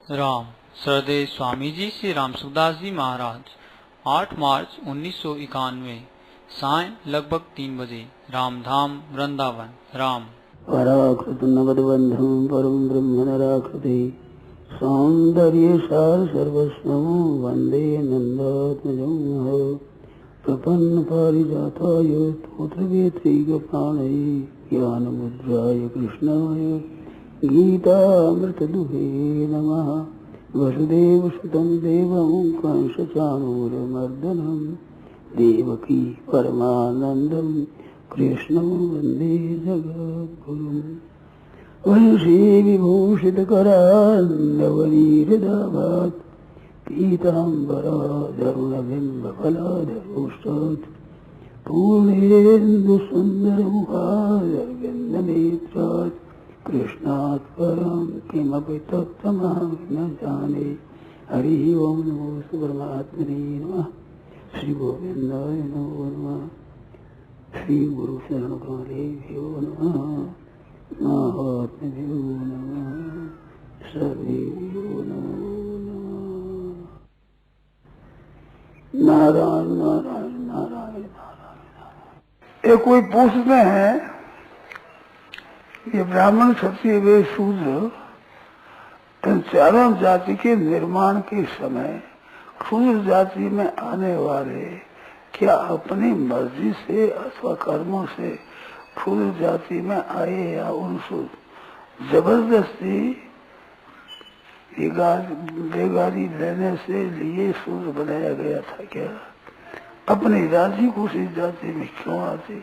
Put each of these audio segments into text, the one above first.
राम श्रद्धेय स्वामी जी श्री राम सुखदास जी महाराज 8 मार्च 1991 साय लगभग 3 बजे रामधाम वृंदावन। राम पराकृत नवदबंधु परम ब्रह्म नराकृति सौंदर्य सार सर्वस्वं वंदे नंदात्मजं प्रपन्न पारिजाताय तोत्रवेत्रैकपाणये ज्ञानमुद्राय कृष्णाय गीतामृतदुहे नमः। वसुदेवसुतं देवं कंसचाणूरमर्दनं देवकी परमानन्दं कृष्णं वन्दे जगद्गुरुं। वंशी विभूषितकरान्नवनीहृदाभात् पीताम्बराधरुणबिम्बफलाधरोष्टात् पूर्णेन्दुसुन्दरमुखारविन्दनेत्रात् कृष्णात् परं किमपि तत्त्वमहं न जाने। हरि ओम नमो परमात्मने नमः। श्री गोविंदाय नमो नमः। श्री गुरु शरण कालेभ्यो नमः। महात्म्यो नमः। सर्वेभ्यो नमो नमः। नारायण नारायण नारायण नारायण। ये कोई पूछते हैं ये ब्राह्मण क्षत्रिय वैश्य शूद्र इन चारों जाति के निर्माण के समय क्षुद्र जाति में आने वाले क्या अपनी मर्जी से अथवा कर्मों से क्षुद्र जाति में आए या उनसे जबरदस्ती बेगारी लेने से लिए शूद्र बनाया गया था? क्या अपनी राजी को इस जाति में क्यों आती?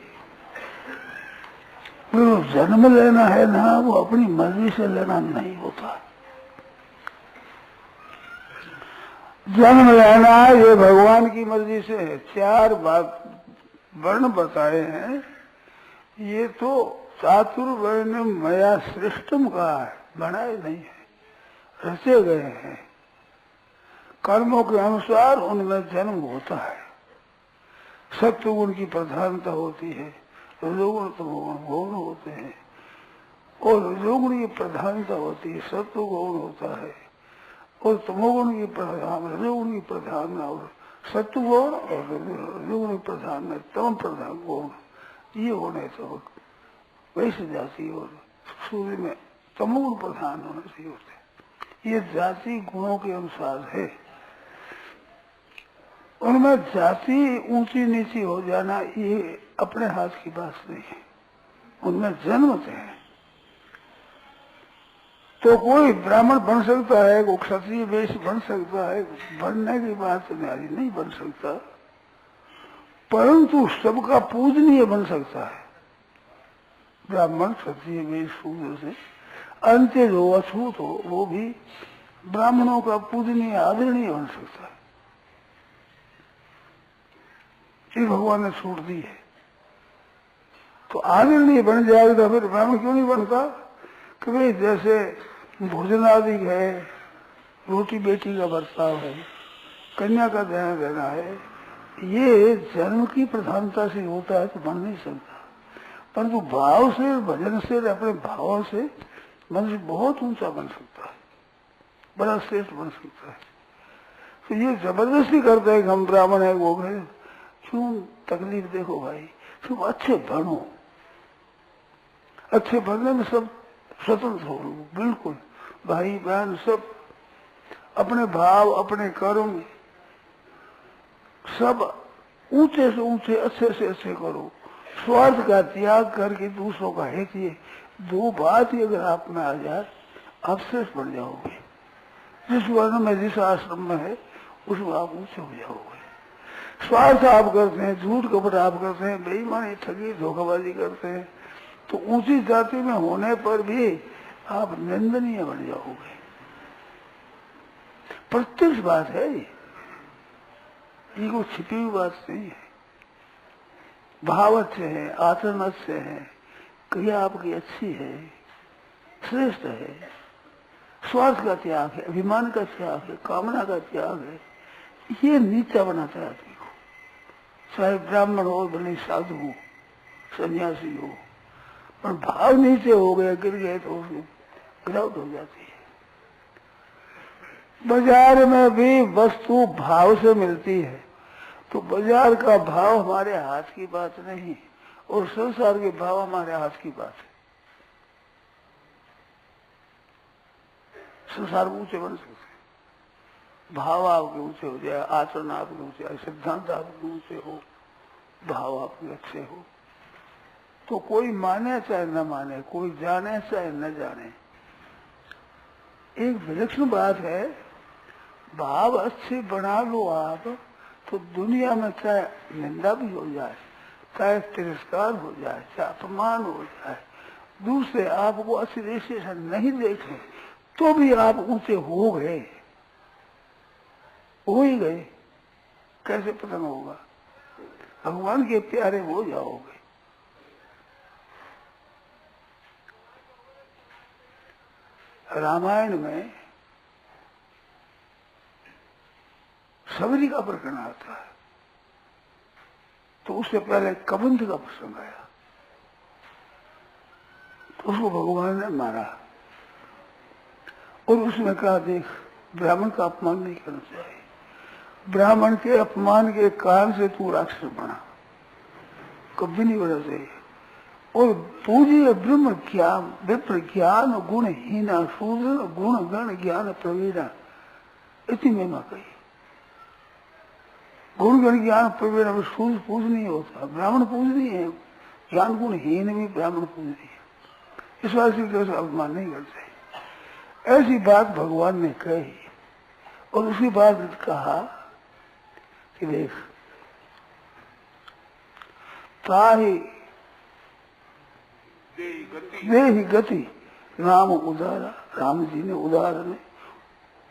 वो जन्म लेना है ना, वो अपनी मर्जी से लेना नहीं होता। जन्म लेना ये भगवान की मर्जी से है। 4 वर्ण बताए हैं, ये तो चातुर्वर्ण मया सृष्टम का है, बनाए नहीं है, रचे गए हैं। कर्मों के अनुसार उनमें जन्म होता है। सत्वगुण की प्रधानता होती है, रजोगुण तमोगुण गौण होते हैं। और रजोगुण की प्रधानता होती है, सत्व गौण होता है। और तमोगुण की प्रधान, रजोगुण की प्रधान और सत्व गौण, और रजोगुण की प्रधान में तम प्रधान गौण, ये होने तो वैसे जाति और सूर्य में तमोगुण प्रधान होने से होते। ये जाति गुणों के अनुसार है। उनमें जाति ऊंची नीची हो जाना ये अपने हाथ की बात नहीं है, उनमें जन्मते हैं। तो कोई ब्राह्मण बन सकता है, कोई क्षत्रिय वैश्य बन सकता है, बनने की बात न्यारी नहीं बन सकता, परंतु सबका पूजनीय बन सकता है। ब्राह्मण क्षत्रिय वैश्य शूद्र से अंत्य जो अछूत हो वो भी ब्राह्मणों का पूजनीय आदरणीय बन सकता है। ये भगवान ने छूट दी है। तो आदरणीय बन जाएगा तो फिर ब्राह्मण क्यों नहीं बनता? कि भाई जैसे भोजन आदि है, रोटी बेटी का बर्ताव है, कन्या का ध्यान देना है, ये जन्म की प्रधानता से होता है तो बन नहीं सकता। परंतु भाव से, भजन से, अपने भाव से मनुष्य बहुत ऊंचा बन सकता है, बड़ा श्रेष्ठ बन सकता है। तो ये जबरदस्ती करता है कि हम ब्राह्मण है वो गए, क्यों तकलीफ? देखो भाई, तुम अच्छे बनो, अच्छे बनने में सब स्वतंत्र हो, बिल्कुल भाई बहन सब अपने भाव, अपने कर्म सब ऊंचे से ऊंचे, अच्छे से अच्छे करो। स्वार्थ का त्याग करके दूसरों का हित, ये 2 बात ही अगर आप में आ जाए, आप श्रेष्ठ बन जाओगे। जिस वर्ण में, जिस आश्रम में है, उसमें आप ऊंचे हो जाओगे। स्वार्थ आप करते हैं, झूठ कपट आप करते हैं, बेईमानी, ठगी, धोखाबाजी करते हैं, तो ऊंची जाति में होने पर भी आप निंदनीय बन जाओगे। प्रत्यक्ष बात है ये कोई छिपी हुई बात नहीं है। भाव अच्छे है, आचरण अच्छे है, क्रिया आपकी अच्छी है, श्रेष्ठ है, स्वार्थ का त्याग है, अभिमान का त्याग है, कामना का त्याग है, ये नीचा बनाता है आदमी को। चाहे ब्राह्मण हो, भले साधु हो, सन्यासी हो, पर भाव नीचे हो गया, गिर गए तो उसमें गिरावट हो जाती है। बाजार में भी वस्तु भाव से मिलती है, तो बाजार का भाव हमारे हाथ की बात नहीं और संसार के भाव हमारे हाथ की बात है। संसार ऊंचे बन सकते, भाव आपके ऊंचे हो जाए, आचरण आपके ऊंचे, सिद्धांत आपके ऊंचे हो, भाव आपके अच्छे हो, तो कोई माने चाहे न माने, कोई जाने चाहे न जाने। एक विलक्षण बात है, भाव अच्छे बना लो आप, तो दुनिया में चाहे निंदा भी हो जाए, चाहे तिरस्कार हो जाए, चाहे अपमान हो जाए, दूसरे आपको अच्छी दृष्टि से नहीं देखे, तो भी आप ऊंचे हो गए, हो ही गए। कैसे पता होगा? भगवान के प्यारे हो जाओगे। रामायण में सबरी का प्रकरण आता है, तो उससे पहले कबंध का प्रसंग आया, तो उसको भगवान ने मारा और उसने कहा, देख, ब्राह्मण का अपमान नहीं करना चाहिए, ब्राह्मण के अपमान के कारण से तू राक्षस बना, कभी नहीं बना चाहिए। और पूज्य ब्रह्म ज्ञान विप्र ज्ञान गुणहीना शूद्र गुण गण ज्ञान प्रवीणा, इतनी महिमा कही। गुण गण ज्ञान प्रवीणा में शूद्र पूजनीय होता, ब्राह्मण पूजनीय है, ज्ञान गुणहीन भी ब्राह्मण पूजनीय है। इस बात से अपमान नहीं करते। ऐसी बात भगवान ने कही और उसी बात कहा कि देख, ताहि देहि गति राम उदारा, राम जी ने उदाहरण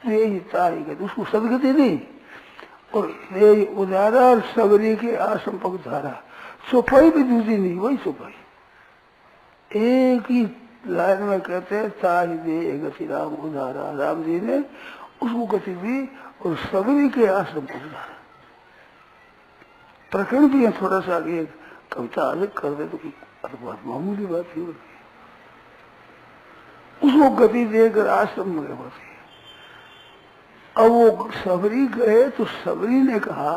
देहि ताहि गति, उसको सदगति दी और देहि उदारा और सबरी के आश्रम पगधारा। चौपाई भी दूसरी नहीं, वही चौपाई एक ही लाइन में कहते हैं, ताहि देहि गति राम उदारा, राम जी ने उसको गति दी और सबरी के आश्रम पगधारा। प्रकरण भी है थोड़ा सा, आगे कविता अलग कर दे तो बहुत मामूली बात ही होती है। उसको गति देकर आश्रम में गए। अब वो सबरी गए तो सबरी ने कहा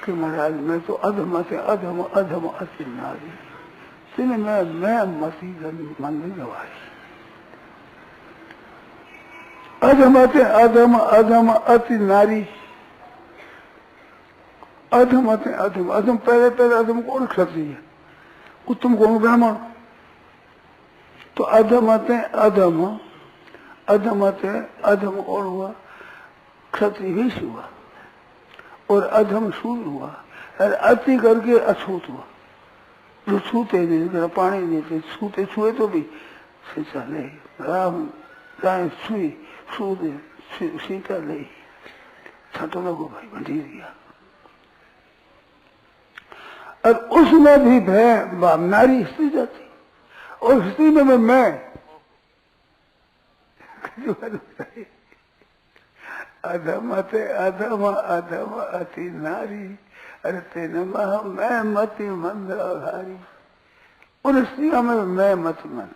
कि महाराज मैं तो अधम से अधम अधम अति नारी, सिने मैं मती मंदिर गवाई। अधम से अधम अधम अति नारी, अधम से अधम, अधम पहले पहले अधम कौन? क्षत्रिय। उत्तम कौन? ब्राह्मण। तो अधम से अधम, अधम से अधम कौन हुआ? क्षत्रिय ही हुआ और अधम शूद्र हुआ और अति करके अछूत हुआ। जो छूते नहीं, पानी देते, छूते छुए तो भी सीता ले, राम राय छुई छूते सीता ले, छठों को भाई बंटी दिया। और उसमें भी भय नारी स्त्री जाती और स्त्री में मैं अधम ते अधम अधम अति नारी, अरे तेन मैं मति मंद आधारी। उन स्त्रियों में मैं मति मंद,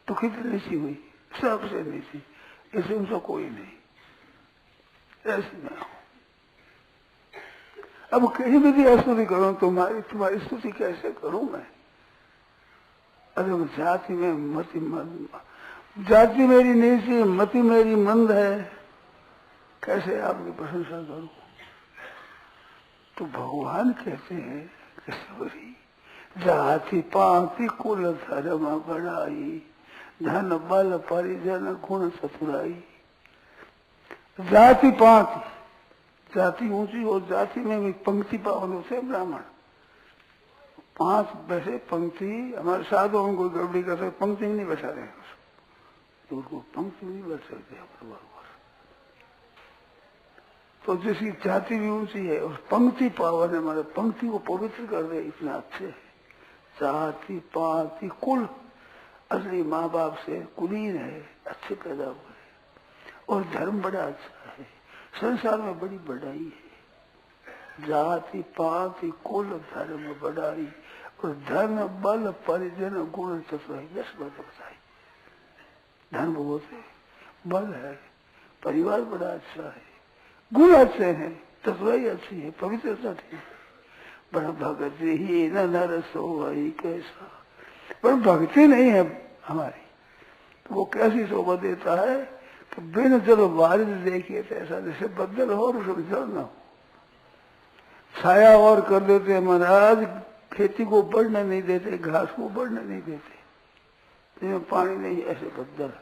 तो कितनी नीची हुई? सबसे नीची, इसे उनसे कोई नहीं, ऐसी मैं हूं। अब कहीं भी स्तुति करूं तुम्हारी स्तुति कैसे करूं मैं? अरे जाति में मति मंद, जाति मेरी नीची, मति मेरी मंद है, कैसे आपकी प्रशंसा करूं? तो भगवान कहते हैं कि सबरी जाति पाति कुल धर्म बढ़ाई, धन बल परिजन गुण चतुराई। जाति पाति, जाति ऊंची और जाति में भी पंक्ति पावन होते ब्राह्मण। 5 वैसे पंक्ति, हमारे साधु उनको गड़बड़ी करते, पंक्ति नहीं बैठा रहे, तो उनको पंक्ति नहीं बैठ सकते। तो जिसकी जाति भी ऊंची है और पंक्ति पावन है, हमारे पंक्ति को पवित्र कर दे, इतना अच्छे है। जाति पाति कुल, असली माँ बाप से कुलीन है, अच्छे पैदा हुए और धर्म बड़ा अच्छा है, संसार में बड़ी बढ़ाई है। जाति पाति कुल धर्म बढ़ाई और धन बल परिजन गुण चतुराई। 10 बात बताई। धन बहुत है, बल है, परिवार बड़ा अच्छा है, गुण अच्छे हैं, तत्वाई अच्छी है, पवित्रता थी, बड़ा भगत ही न नरसो वही कैसा, पर भक्ति नहीं है हमारी, तो वो कैसी शोभा देता है कि बिन जल बारिश देखिए तो ऐसा जैसे बदल हो और उसमें जल न हो, छाया और कर देते हैं महाराज, खेती को बढ़ने नहीं देते, घास को बढ़ने नहीं देते, जिसमें पानी नहीं ऐसे बदल,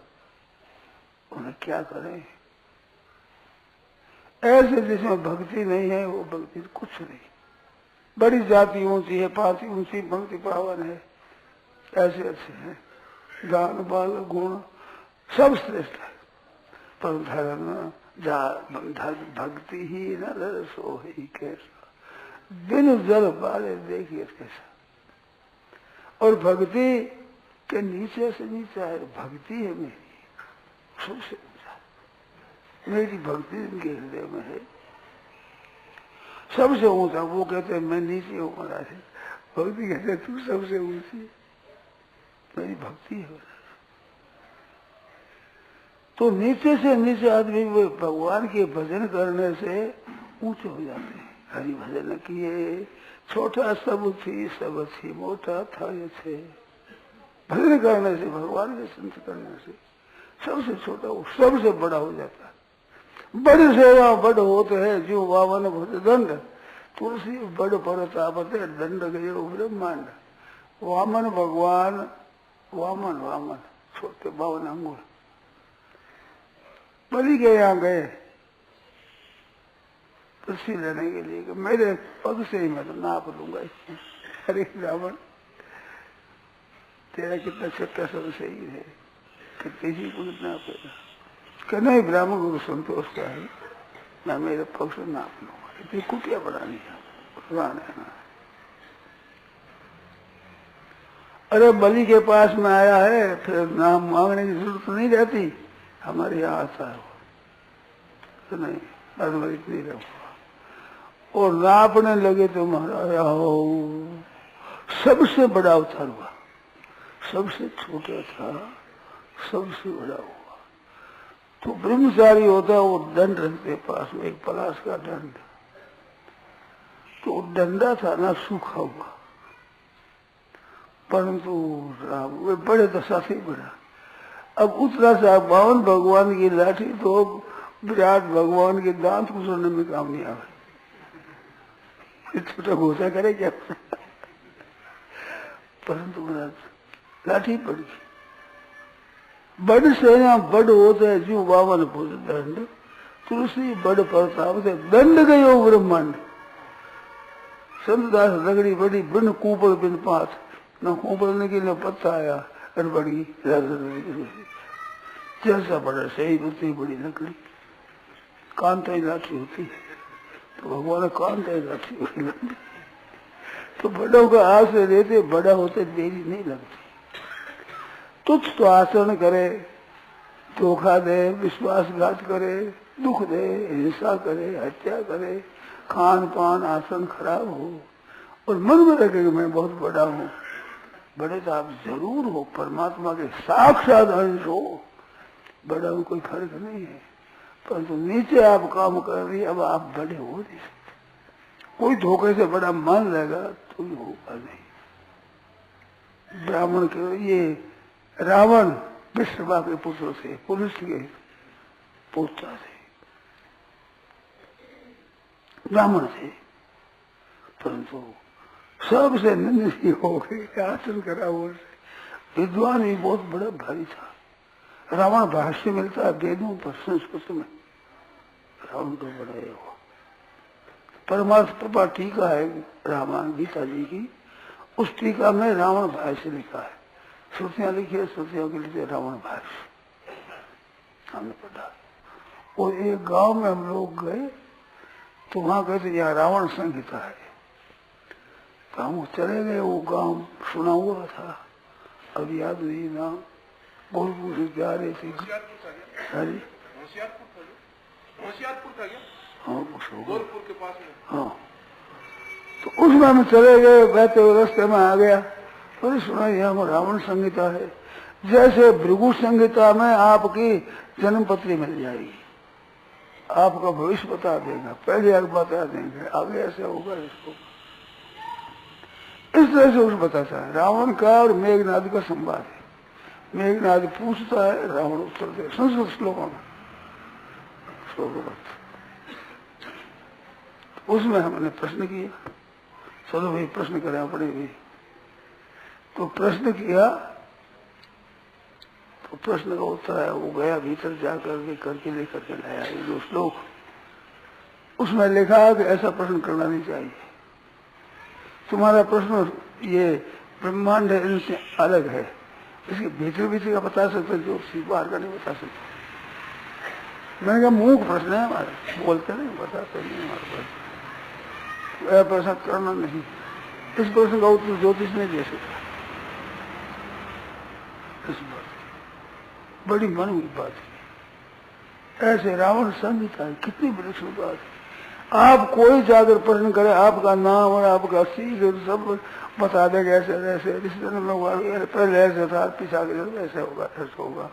उन्हें क्या करें, ऐसे जिसमें भक्ति नहीं है वो भक्ति कुछ नहीं, बड़ी जाति ऊंची है, पाती ऊंची, भक्ति पावन है, ऐसे अच्छे हैं, दान बाल गुण सब श्रेष्ठ है, पर धर्म भक्ति ही न रसो ही कैसा, बिन जल बाले देखिए कैसा, और भक्ति के नीचे से नीचा है, भक्ति है मेरी सबसे ऊंचा, मेरी भक्ति इनके हृदय में है सबसे ऊंचा। वो कहते हैं मैं नीचे हूँ महाराज, भक्ति कहते हैं तू सबसे ऊंची, मेरी भक्ति है महाराज। तो नीचे से नीचे आदमी वो भगवान के भजन करने से ऊंचे हो जाते हैं। हरि भजन किए छोटा सब थी मोटा था ये थे, भजन करने से, भगवान के संत करने से सबसे छोटा वो सबसे बड़ा हो जाता है। बड़ सेवा बड़ होते है जो वावन भज दंड, तुलसी बड़ परतापत दंड गयो ब्रह्मांड। वामन भगवान, वामन वामन छोटे 52 अंगुल बलि के यहाँ गए तुलसी लेने के लिए, मेरे पग से ही मैं तो नाप लूंगा इसमें। अरे रावण तेरा कितना छोटा सब सही है कि किसी को कितना पेगा, कि नहीं ब्राह्मण गुरु संतोष का है, मैं मेरे पग से नाप लूंगा, इतनी कुटिया बढ़ानी है भगवान है ना। अरे बलि के पास में आया है, फिर नाम मांगने की जरूरत नहीं रहती, हमारे यहाँ आता है तो नहीं, अद्वैत नहीं रहूंगा। और नापने लगे तो महाराज सबसे बड़ा अवतार हुआ, सबसे छोटा था सबसे बड़ा हुआ। तो ब्रह्मचारी होता वो दंड रखते पास में, एक पलाश का दंड, तो डंडा था ना सूखा हुआ, परंतु राम वे बड़े दशा से बड़ा। अब उतना सा 52 भगवान की लाठी तो विराट भगवान के दांत कुचलने में काम नहीं आवे, छोटा घोषा करे क्या। परंतु महाराज लाठी पड़ गई, बड़ सेना बड़ होता है जो 52 भुज दंड, तुलसी बड़ प्रताप से दंड गयो ब्रह्मांड। संतदास रगड़ी बड़ी बिन कूपड़ बिन पात, न कूपड़ने के लिए पत्ता आया और बड़ी जैसा बड़ा सही उतनी बड़ी लकड़ी, कांता ही लाठी होती है, तो भगवान कांता ही लाठी होती। तो बड़ों का आश्रय देते, बड़ा होते देरी नहीं लगती। तुच्छ तो आचरण करे, धोखा दे, विश्वासघात करे, दुख दे, हिंसा करे, हत्या करे, खान पान आसन खराब हो और मन में रखे कि मैं बहुत बड़ा हूँ, बड़े तो आप जरूर हो, परमात्मा के साक्षात अंश हो, बड़ा में कोई फर्क नहीं है, परंतु नीचे आप काम कर रही, अब आप बड़े हो नहीं सकते। कोई धोखे से बड़ा मान लेगा तो ही होगा नहीं। ब्राह्मण के ये रावण विश्रवा के पुत्र से, पुरुष के पुत्र थे, ब्राह्मण थे, परंतु सबसे निंदनीय हो गए, आसन करा वो। विद्वान भी बहुत बड़ा भारी था। रावण भाष्य मिलता है वेदों पर संस्कृत में, रावण तो बड़ा है वो। परमात्मा टीका है रामायण गीता जी की, उस टीका में रावण भाष्य लिखा है। श्रुतियां लिखी है, श्रुतियों के लिए रावण भाष्य हमने पढ़ा। और एक गांव में हम लोग गए तो वहां कहते यहाँ रावण संहिता है, तो हम चले गए। वो गांव सुना हुआ था, अब याद नहीं ना, गोरखपुर से जा रहे थे। हाँ गोरखपुर के पास में। हाँ, तो उसमें हम चले गए, बहते हुए रास्ते में आ गया, तो सुना यहाँ रावण संहिता है, जैसे भृगु संहिता में आपकी जन्म पत्री मिल जाएगी, आपका भविष्य बता देगा, पहले आगे बता देंगे, आगे ऐसे होगा इसको, इस तरह से उसे बताता है। रावण का और मेघनाद का संवाद है। मेघनाद पूछता है, रावण उत्तर दे, संस्कृत श्लोकों में उसमें हमने प्रश्न किया, चलो भाई प्रश्न करना पड़ेगी, तो प्रश्न किया, तो प्रश्न का उत्तर है, वो गया भीतर जाकर के करके लेकर के लाया ये जो श्लोक। उसमें लिखा कि ऐसा प्रश्न करना नहीं चाहिए, तुम्हारा प्रश्न ये ब्रह्मांड है, इनसे अलग है, इसके भीतर भीतर का बता सकते, जो बाहर का नहीं बता सकते। मैंने कहा मूक प्रश्न है हमारा, बोलते नहीं, बताते नहीं हमारे पास, ऐसा प्रश्न करना नहीं। इस प्रश्न का उत्तर ज्योतिष नहीं दे सकता। इस बात बड़ी मन की बात है। ऐसे रावण संहिता है, कितनी बड़ी बात है। आप कोई जाकर प्रश्न करे, आपका नाम और आपका सीख सब बता देगा, ऐसे ऐसे रिश्तेदार लोग पहले ऐसे था, पीछा के ऐसे होगा, ऐसे होगा,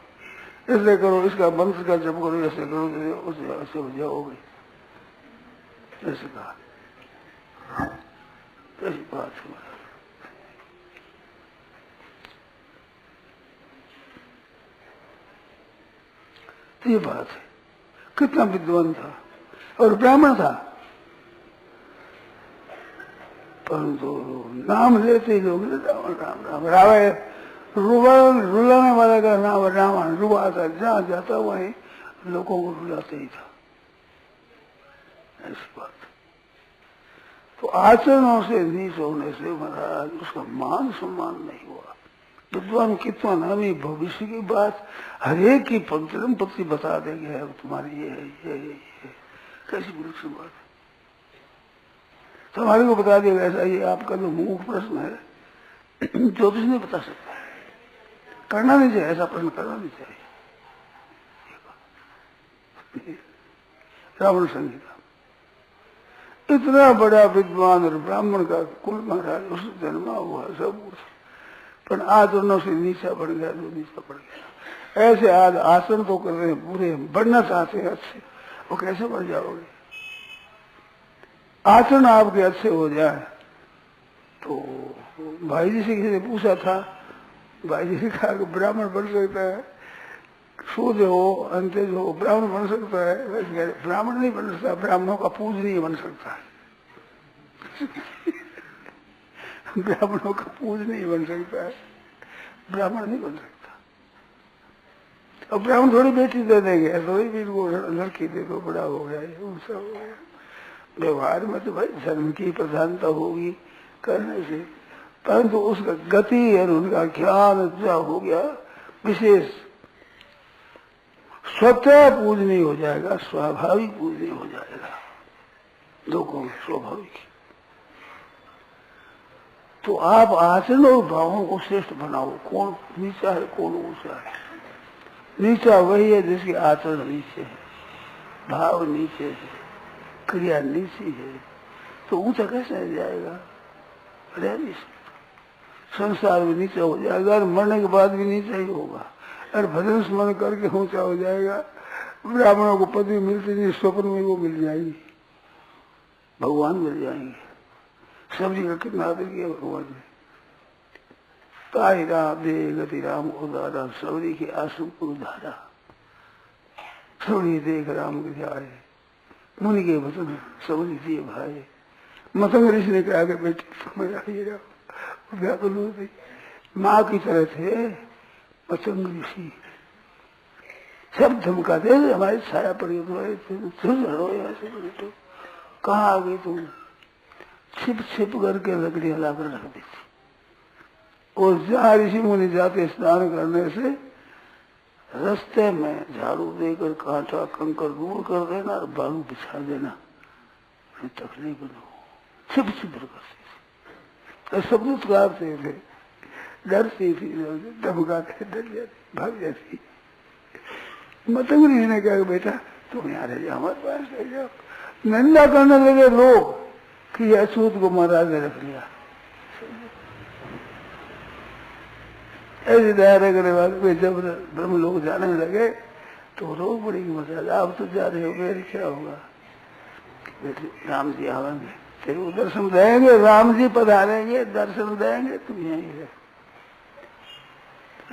इसलिए करो, इसका मंत्र का जप करो, ऐसे करो, उससे ऐसे हो जाओगे, ऐसे कहा। ऐसी बात है। ये बात है, कितना विद्वान था और ब्राह्मण था, परंतु नाम लेते ही लोग रावण राम राम रावण, रुलाने वाला का नाम रावण, रुलाता, जहाँ जाता वहीं लोगों को रुलाते ही था। ऐसी बात। तो आचरणों से नीच होने से महाराज उसका मान सम्मान नहीं हुआ। विद्वान कितना नामी भविष्य की बात हरेक की पंचम पत्ती बता देंगे, तुम्हारी ये है, ये कैसी बुरी बात है, तुम्हारे को बता देगा ऐसा। ये आपका जो मूक प्रश्न है, ज्योतिष नहीं बता सकता, करना नहीं चाहिए, ऐसा प्रश्न करना नहीं चाहिए। रावण संहिता इतना बड़ा विद्वान और ब्राह्मण का कुल महाराज उस जन्मा हुआ सब कुछ, पर आचरणों से नीचा बढ़ गया, जो नीचा बढ़ गया। ऐसे आज आसन तो कर रहे हैं, पूरे बढ़ना चाहते हैं अच्छे, वो कैसे बढ़ जाओगे? आचरण आपके अच्छे हो जाए। तो भाई जी से किसी ने पूछा था, भाई जी ने कहा कि ब्राह्मण बन सकता है, शूद्र हो, अंत्यज हो, ब्राह्मण बन सकता है। ब्राह्मण नहीं बन सकता, ब्राह्मणों का पूजनीय बन सकता है। ब्राह्मणों का पूजनीय बन सकता है, ब्राह्मण नहीं बन सकता। अब ब्राह्मण थोड़ी बेटी दे देंगे, थोड़ी भी लड़की दे दो, बड़ा हो गया, ऊंचा हो गया। व्यवहार में तो भाई धर्म की प्रधानता होगी करने से, परंतु उसका गति और उनका ज्ञान क्या हो गया विशेष, स्वतः पूजनीय हो जाएगा, स्वाभाविक पूजनीय हो जाएगा, लोगों में स्वाभाविक। तो आप आचरण और भावों को श्रेष्ठ बनाओ, कौन नीचा है कौन ऊंचा है। नीचा वही है जिसके आचरण नीचे है, भाव नीचे है, क्रिया नीची है, तो ऊंचा कैसे रह जाएगा? रह नहीं सकता। संसार में नीचा हो जाएगा और मरने के बाद भी नीचा ही होगा। और भजन स्मरण करके ऊंचा हो जाएगा। ब्राह्मणों को पदवी मिलती नहीं, स्वप्न में वो मिल जाएगी, भगवान मिल जाएंगे। सब्जी का कितना आदर किया भगवान ने। ताई राम दे गति राम उदारा, सबरी के आंसू को उधारा, सबरी देख राम गिराए, मुनि के वचन सबरी दिए भाई। मतंग ऋषि ने कहा कि बेटी समझ आइएगा, व्याकुल हो गई। माँ की तरह थे मतंग ऋषि, सब धमकाते हमारी छाया पड़ी तो कहाँ आ गई तुम? छिप छिप करके लकड़ियां लाकर रख दी थी। और जहाँ ऋषि मुनि जाते स्नान करने से रास्ते में झाड़ू देकर कांटा कंकर दूर कर देना और बालू बिछा देना, तकलीफ न हो। छिप छिप करते थे, सब उतारते थे, डरती थी, धमकाते, डर जाती, भाग जाती। मतंग ऋषि ने कहा बेटा तुम यहाँ रह जाओ, हमारे पास रह जाओ। निंदा करने लगे लोग कि अछूत को महाराज ने रख लिया। ऐसी दया करने वाले पे जब ब्रह्म लोग जाने लगे तो रो पड़ेगी मसाज, आप तो जा रहे हो, मेरे क्या होगा? राम जी आवेंगे, तेरे को दर्शन देंगे, राम जी पधारेंगे, दर्शन देंगे, तुम यहीं रहे।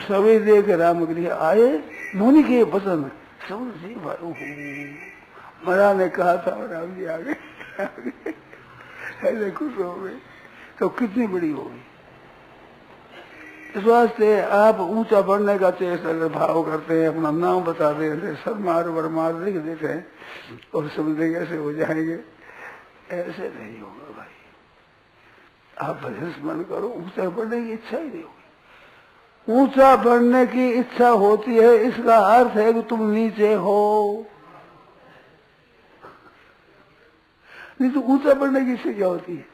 सभी दे के राम गृह आए, मुनि के वचन सब जी भाई, मरा ने कहा था राम जी आ गए, ऐसे खुश हो गए, तो कितनी बड़ी होगी। इस वास्ते आप ऊंचा बढ़ने का चेष्टा अगर भाव करते हैं, अपना नाम बता देते, सरमार वरमार लिख देते हैं और समझे कैसे हो जाएंगे, ऐसे नहीं होगा भाई। आप भजन स्मरण करो, ऊंचा बढ़ने की इच्छा ही नहीं होगी। ऊंचा बढ़ने की इच्छा होती है, इसका अर्थ है कि तुम नीचे हो, नहीं तो ऊंचा बढ़ने की इच्छा क्या होती है?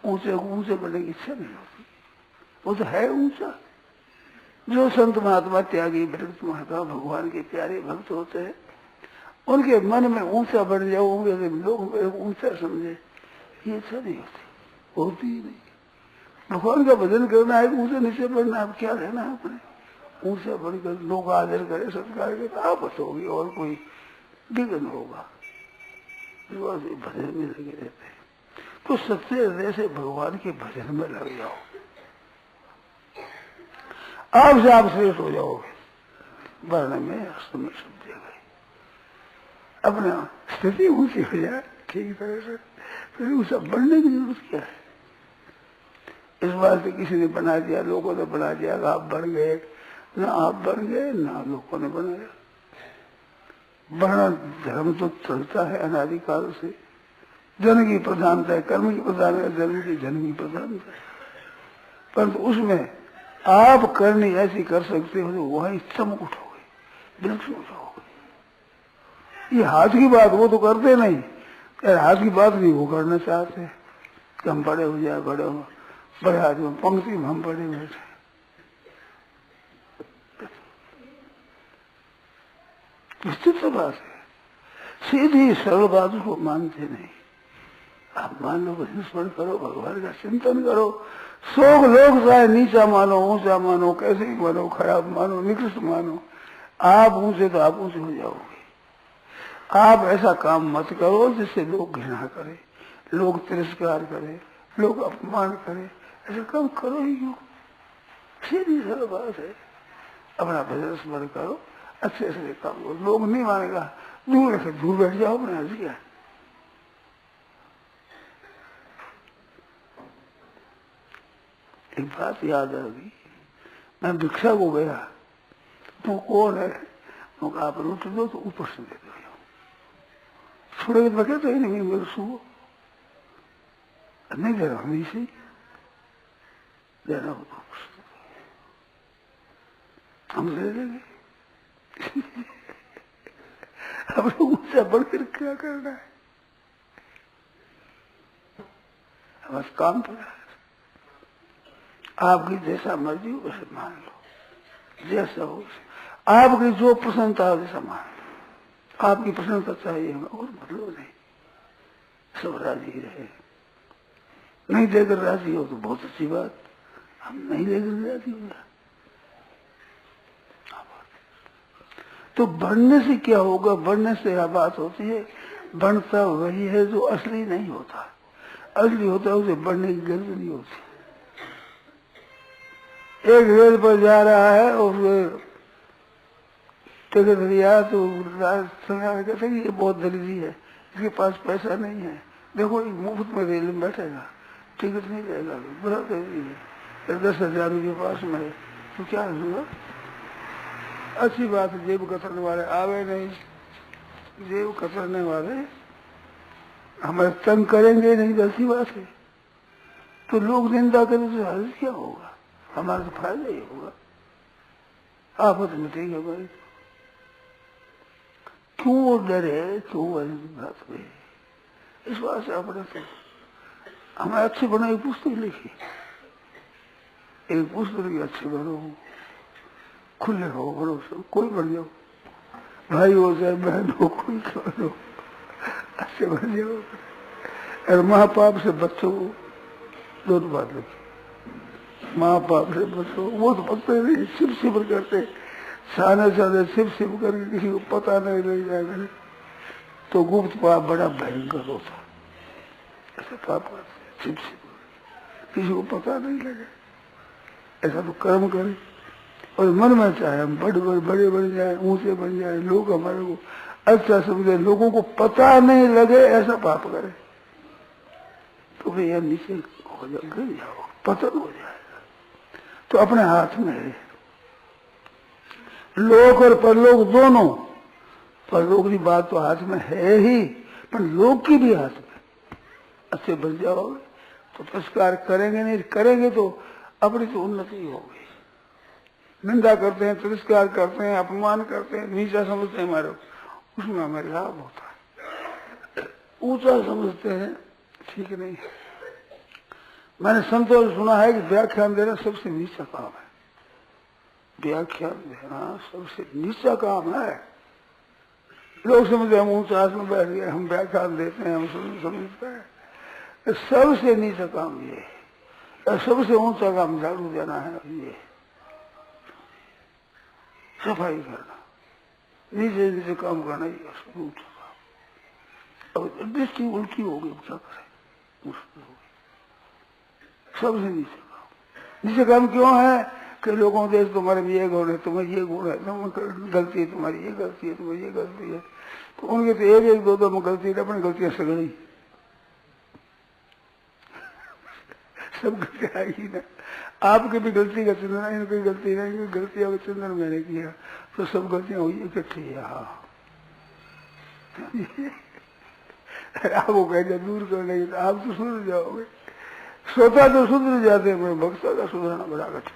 ऊंचे बढ़ने की इच्छा नहीं होती, वो तो है ऊंचा। जो संत महात्मा त्यागी भक्त महात्मा भगवान के प्यारे भक्त होते हैं, उनके मन में ऊंचा बढ़ जाओगे, लोग ऊंचा समझे, ये इच्छा नहीं होती ही नहीं। भगवान का भजन करना है, ऊंचे नीचे बढ़ना, अब क्या रहना है अपने? ऊंचा बढ़कर लोग आदर करे, सत्कार करे, आपस होगी और कोई विघ्न होगा। भजन में लगे रहते हैं, तो सच्चे हृदय से भगवान के भजन में लग जाओ, आपसे आप श्रेष्ठ हो जाओगे। वर्ण में अस्त में सब जगह अपना स्थिति ऊंची हो जाए ठीक तरह से, फिर उसे बढ़ने की जरूरत क्या है? इस बात से किसी ने बना दिया, लोगों ने बना दिया, आप बढ़ गए, ना आप बढ़ गए ना लोगों ने बनाया। वर्ण धर्म तो चलता है अनादिकाल से, जन की प्रधानता है, कर्म की प्रधानता, जन की प्रधानता है, परंतु उसमें आप करनी ऐसी कर सकते हो जो वही चमक उठोगे, विलक्षण उठोगे। ये हाथ की बात वो तो करते नहीं, यार हाथ की बात नहीं वो करना चाहते कि हम बड़े हो जाए, बड़े हो, बड़े आदमी पंक्ति में हम बड़े बैठे। निश्चित सी बात है, सीधी सरल बात को मानते नहीं। आप मान लो, भजन स्मरण करो, भगवान का चिंतन करो, शोक लोग चाहे नीचा मानो, ऊंचा मानो, कैसे ही मानो, खराब मानो, निकृष्ट मानो, आप ऊंचे तो आप ऊंचे हो जाओगे। आप ऐसा काम मत करो जिससे लोग घृणा करें, लोग तिरस्कार करें, लोग अपमान करें, ऐसा काम करो ही क्यों? सीधी सरल बात है। अपना भजन स्मरण करो, अच्छे से काम करो, लोग नहीं मानेगा, दूर रखे, दूर बैठ जाओ, अपना क्या। एक बात याद आ गई, मैं भिक्षा को गया, तो कौन है? तो आप रोटी दो तो ऊपर से दे दो, छोड़े तो बचे तो ही नहीं, मेरे सुबह नहीं दे रहा हूं, इसी देना हो तो हम ले लेंगे। अब ऊंचा बढ़कर क्या करना है? बस काम पड़ा है, आपकी जैसा मर्जी हो वैसे मान लो, जैसा हो आपकी जो प्रसन्नता हो वैसा मान लो। आपकी प्रसन्नता चाहिए हमें और मतलब नहीं, सब राजी रहे। नहीं देकर राजी हो तो बहुत अच्छी बात, हम नहीं लेकर राजी होगा तो बढ़ने से क्या होगा? बढ़ने से यह बात होती है, बढ़ता वही है जो असली नहीं होता। असली होता है उसे बढ़ने की गरज नहीं होती। एक रेल पर जा रहा है और टिकट लिया तो कहते ये बहुत दरिद्री है, इसके पास पैसा नहीं है, देखो मुफ्त में रेल में बैठेगा, टिकट नहीं रहेगा, बड़ा दरिद्री है, 10,000 रुपये पास में है, तो क्या होगा? अच्छी बात है, जेब कतरने वाले आवे नहीं, जेब कतरने वाले हमारे तंग करेंगे नहीं, अच्छी बात है। तो लोग निंदा करें तो हर्ज क्या होगा? हमारा तो फायदा ही होगा, आफत मिटेगी हमारी। क्यों डरे, क्यों बात हुई? इस बात से अपने तो हमें अच्छे बनो, एक पुस्तक लिखी, एक पुस्तक की अच्छे बनो, खुले हो, बनो, सब कोई बन जाओ, भाई हो चाहे बहन हो, कोई बनो, अच्छे बन जाओ और महापाप से बच्चों दोनों बात लिखी। माँ बाप से बचो, वो तो पकते नहीं, सिप सिप करते, साने साने सिप सिप करके किसी को पता नहीं लग जाएगा, तो गुप्त पाप बड़ा भयंकर होता। ऐसे पाप करते सिप सिप, किसी को पता नहीं लगे। ऐसा तो कर्म करे, और मन में चाहे हम बड़े बन जाए, ऊंचे बन जाए, लोग हमारे को अच्छा समझे, लोगों को पता नहीं लगे, ऐसा पाप करे तो भैया नीचे हो जाओ, गिर जाओ, पतन हो जाएगा। तो अपने हाथ में है, लोक और परलोक दोनों। परलोक की बात तो हाथ में है ही, पर लोक की भी हाथ में। अच्छे बन जाओगे तो पुरस्कार करेंगे, नहीं करेंगे तो अपनी तो उन्नति होगी। निंदा करते हैं, तिरस्कार करते हैं, अपमान करते हैं, नीचा समझते हैं हमारे, उसमें हमें लाभ होता है। ऊंचा समझते हैं, ठीक नहीं है। मैंने संतों से सुना है कि व्याख्यान देना सबसे नीचा काम है। व्याख्यान देना सबसे नीचा काम है। लोग समझते हम ऊंचा आसन बैठ गए, हम व्याख्यान देते हैं, हम समझते हैं, सबसे नीचा काम ये है। सबसे ऊंचा काम झाड़ू देना है, ये सफाई करना, नीचे नीचे काम करना, ये ऊंचा काम। अब दृष्टि उल्टी होगी, क्या करें, मुश्किल होगी। सबसे नीचे काम। नीचे काम क्यों है कि लोगों देश तुम्हारे में ये गुण है, तुम्हें ये गुण है, तुम गलती है तुम्हारी, ये गलती है, तुम्हें ये गलती है, तो उनके तो एक एक दो में गलती है, अपनी गलतियां सगड़ी सब गलती आएगी ना। आपकी भी गलती का चिंतन है, इनकी गलती नहीं, गलतियों का चिंतन मैंने किया तो सब गलतियां हुई इकट्ठी है। हाँ आपको कह दिया दूर कर नहीं तो आप तो सुधर जाओगे। सोता तो सुधर जाते हैं, भक्ता का सुधरना बड़ा कठिन।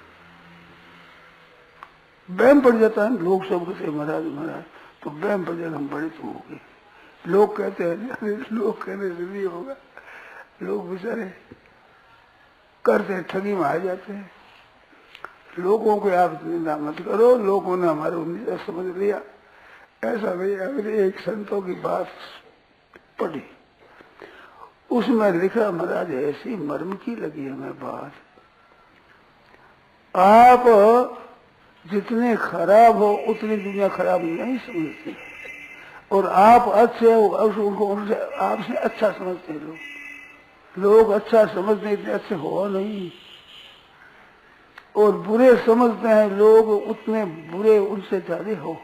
वहम पड़ जाता है, लोग सब कहते महाराज महाराज, तो वहम पड़ जाता हम बड़े तो हो गए। लोग कहते हैं, लोग कहने से नहीं होगा। लोग बेचारे करते हैं, ठगी में आ जाते हैं। लोगों को आप निंदा मत करो, लोगों ने हमारे उम्मीद समझ लिया, ऐसा नहीं। अगर एक संतों की बात पढ़ी, उसमें लिखा महाराज ऐसी मर्म की लगी हमें बात, आप जितने खराब हो उतनी दुनिया खराब नहीं समझती, और आप अच्छे हो उनको उनसे आपसे अच्छा समझते हैं। लोग अच्छा समझते इतने अच्छे हो नहीं, और बुरे समझते हैं लोग उतने बुरे उनसे ज्यादा हो।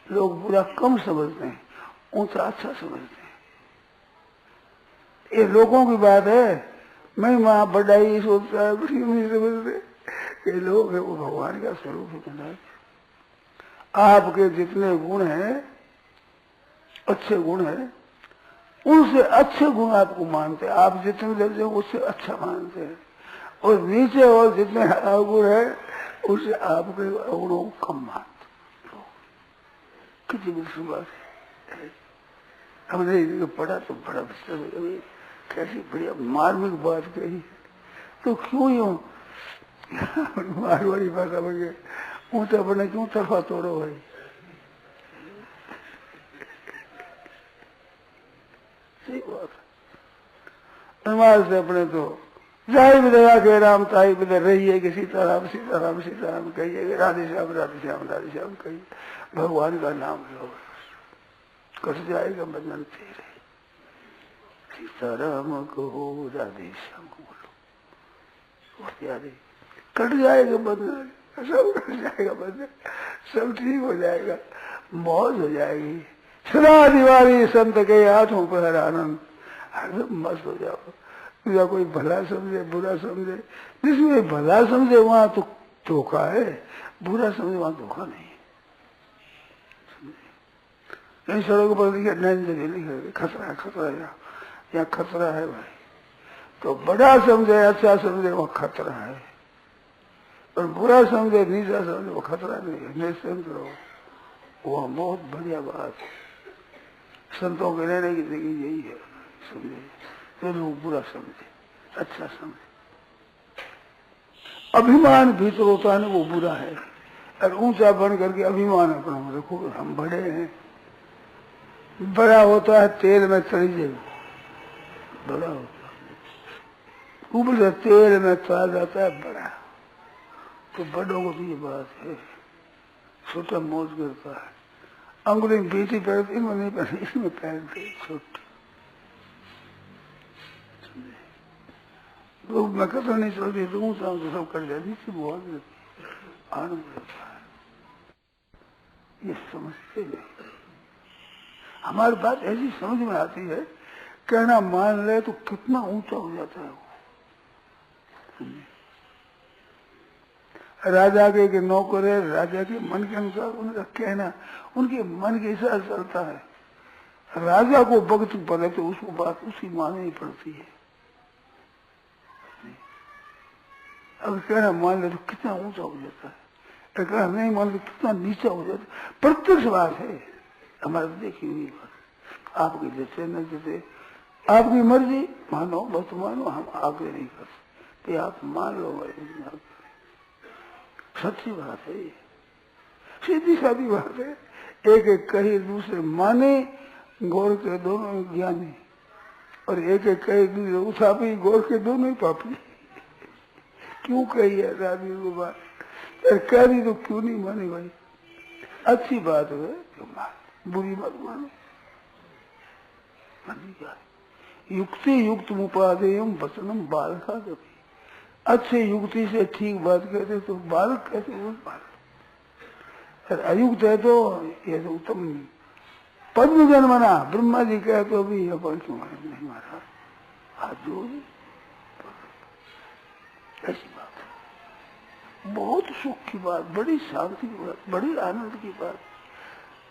लोग बुरा कम समझते हैं, ऊंचा अच्छा समझते हैं। ये लोगों की बात है। मैं वहां बढ़ाई सोचता है, नहीं समझते कि लोग है वो भगवान का स्वरूप है। आपके जितने गुण हैं, अच्छे गुण हैं, उनसे अच्छे गुण आपको मानते हैं। आप जितने दर्जे उससे अच्छा मानते हैं, और नीचे और जितने अवगुण है उससे आपके अवगुणों को कम मानते। कितनी बड़ी बात है। हमने पढ़ा तो बड़ा कैसी बढ़िया मार्मिक बात कही, तो क्यों यूं मारवाड़ी भाषा बन ऊंचा बने, क्यों तरफा तोड़ो भाई। सही बात है। नमाज से अपने तो जाए भी दया के राम ताई भी रहिए कि सीताराम सीताराम सीताराम कहिए, राधे श्याम राधे श्याम राधे श्याम कहिए, भगवान का नाम लो, कट जाएगा बंधन तेरे। सीताराम कहो राधे श्याम बोलो, कट जाएगा बंधन, सब कट जाएगा बंधन, सब ठीक हो जाएगा, मौज हो जाएगी। सदा दिवाली संत के हाथों पर आनंद, हरदम मस्त हो जाओ। या कोई भला समझे बुरा समझे, जिसमें भला समझे वहां तो धोखा है, बुरा समझे वहां धोखा नहीं। इन सड़कों पर लिखे नैन जगह लिखे खतरा है, खतरा है, यहाँ खतरा है भाई। तो बड़ा समझे अच्छा समझे वहाँ खतरा है, और बुरा समझे नीचा समझे वो खतरा नहीं है। निश्चिंत रहो, वह बहुत बढ़िया बात है। संतों के रहने की जगह यही है, समझे तो लोग बुरा समझे अच्छा समझे। अभिमान भीतर होता है ना, वो बुरा है। और ऊंचा बन करके अभिमान अपना देखो हम बड़े हैं। बड़ा होता है तेल में तली जाए, बड़ा होता है ऊपर से तेल में तला जाता है बड़ा। तो बड़ों को तो ये बात है, छोटा मौज करता है, अंगुली में बेटी पहनते, इनमें नहीं पहनते, इसमें पहनते छोटे। तो मैं कथा नहीं चलती, तो सब कर जाती थी, बहुत आनंद रहता है। ये समझते नहीं, हमारी बात ऐसी समझ में आती है, कहना मान ले तो कितना ऊंचा हो जाता है वो। राजा के नौकर है, राजा के मन के अनुसार उनका कहना, उनके मन के हिसाब से चलता है। राजा को भक्त पड़े तो उसको बात उसकी माननी पड़ती है। अगर कहना मान ले तो कितना ऊंचा हो जाता है, अगर कहना नहीं मान ले तो कितना नीचा हो जाता है। प्रत्यक्ष बात है, हमारे देखी हुई बात। आपके जैसे न जैसे आपकी मर्जी, मानो बस मानो, हम आगे नहीं कर सकते, आप मान लो भाई, सच्ची बात है, सीधी सादी बात है। एक एक कही दूसरे माने, गौर के दोनों ज्ञानी, और एक एक कही दूसरे उठापी, गौर के दोनों ही पापी। क्यों कही है आदमी को बात, कह दी तो क्यों नहीं मानी भाई, अच्छी बात है तो मान, बुरी मत मानो। युक्ति युक्त उपादेयम वचनम बालका कभी, अच्छे युक्ति से ठीक बात कहते तो बालक कहते वो बालक, अयुक्त है तो ये तो उत्तम। पद्म जन्मना, ब्रह्मा जी कहे तो भी यह पर क्यों नहीं मारा, हाथ जोड़, ऐसी बात है। बहुत सुख की बात, बड़ी शांति की बात, बड़ी आनंद की बात।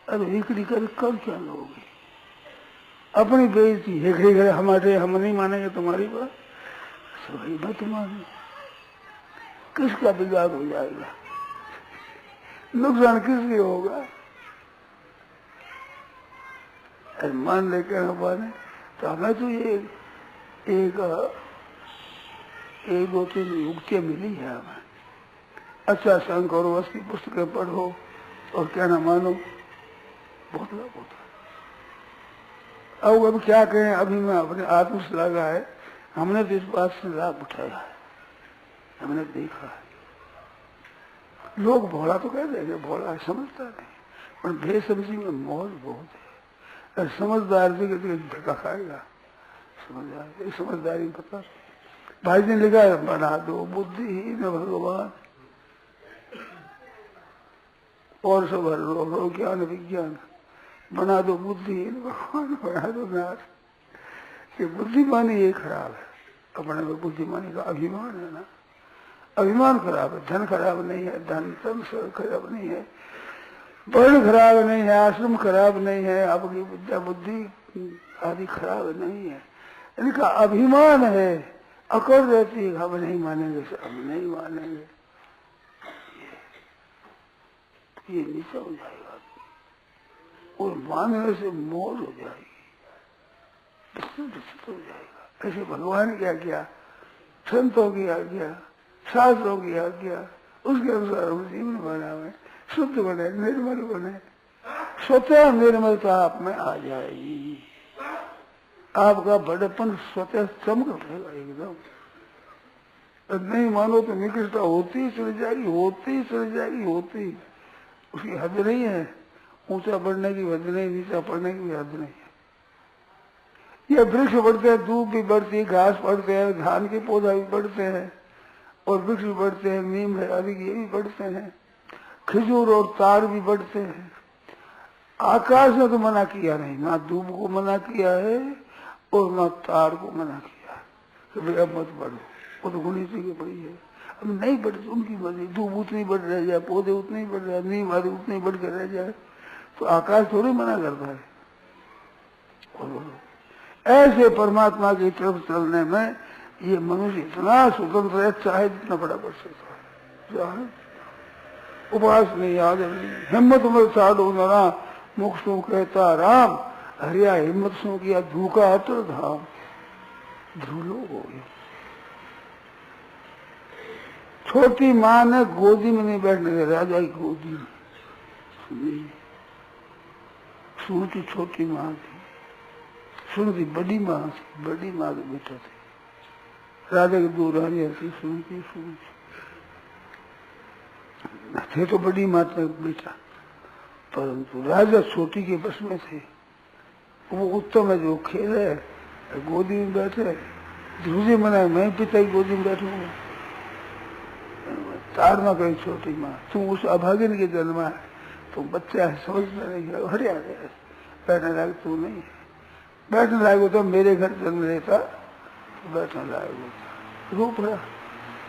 अरे हिकड़ी कर क्या लोगे, अपनी बेइज्जती, हिकड़ी करे हमारे, हम नहीं मानेंगे तुम्हारी बात, सही मत माने, किसका बिगाड़ हो जाएगा, नुकसान किसके होगा। अरे मान लेकर हमारे तो हमें तो ये एक दो तीन युक्तियां मिली है हमें। अच्छा संग करो, उसकी पुस्तकें पढ़ो और क्या ना मानो, बहुत लाभ होता है। अब क्या कहें, अभी मैं अपने आत्म से लगा है, हमने तो इस बात से लाभ उठाया है, हमने देखा है। लोग भोला तो कह देंगे, भोला है, समझता नहीं, पर बेसमझी में मौज बहुत है। और समझदार भी धक्का खाएगा, समझदार, समझदारी पता। भाई ने लिखा है, बना दो बुद्धिहीन भगवान और सब रो ज्ञान विज्ञान, बना दो बुद्धिहीन भगवान, बना दो नाथ। ये बुद्धिमानी ये खराब है, अपने में बुद्धिमानी का अभिमान है ना, अभिमान खराब है। धन खराब नहीं है, धन तन खराब नहीं है, वर्ण खराब नहीं है, आश्रम खराब नहीं है, आपकी विद्या बुद्धि आदि खराब नहीं है, इनका अभिमान है, अकड़ रहती है, हम नहीं मानेंगे, हम नहीं मानेंगे, ये नीचा हो जाएगा और मानने से मौज हो जाएगी, विस्तृत हो जाएगा। ऐसे भगवान की आज्ञा, संतों की आज्ञा, शास्त्रों की आज्ञा, उसके अनुसार हम जीवन बनावे, शुद्ध बने, निर्मल बने, स्वतः निर्मलता आप में आ जाएगी, आपका बड़प्पन स्वतः चमक उठेगा एकदम। नहीं मानो तो निकृष्टता होती ही चली जाएगी, होती ही चली जाएगी, होती, उसकी हद नहीं है, ऊंचा बढ़ने की हद नहीं, नीचा पड़ने की भी हद नहीं है। ये वृक्ष बढ़ते हैं, धूप भी बढ़ती है, घास बढ़ते हैं, धान के पौधा भी बढ़ते हैं, और वृक्ष भी बढ़ते हैं, नीम है आदि ये भी बढ़ते हैं, खजूर और तार भी बढ़ते हैं। आकाश ने तो मना किया नहीं, ना धूप को मना किया है और ना तार को मना किया है कि भाई अब मत बढ़ो, वो तो होनी चाहिए बड़ी है, अब नहीं बढ़ती, उनकी मर्जी, धूप उतनी बढ़ रह जाए, पौधे उतने ही बढ़ रहे, नीम आदि उतनी बढ़ कर रह जाए, तो आकाश थोड़ी मना करता है। और ऐसे परमात्मा की तरफ चलने में ये मनुष्य इतना स्वतंत्र है, चाहे जितना बड़ा बढ़ सकता है। उपवास नहीं, आदर नहीं, हिम्मत मत छाड़ो ना, मुख सो कहता राम, हरिया हिम्मत सो किया धूका अतर धाम, धूलो हो गया। छोटी माँ ने गोदी में नहीं बैठने दे, राजा की गोदी में, सुनती छोटी माँ थी, सुनती बड़ी माँ थी, बड़ी माँ के बेटा थे, राजा की दो रानियां थी, सुनती सुनती थे तो बड़ी मात्रा बेटा, परंतु राजा छोटी के बस में थे। वो उत्तम है जो खेल है, गोदी में बैठे, ध्रुजी मना मैं पिता की गोदी में बैठूंगा, ताड़ना करी छोटी माँ, तुम उस अभागिन के जन्मा है, तुम बच्चा है, समझना नहीं है, हरिया गया बैठने लायक तू नहीं है, बैठने लायक होता मेरे घर जन्म लेता तो बैठने लायक होता। रूप रहा,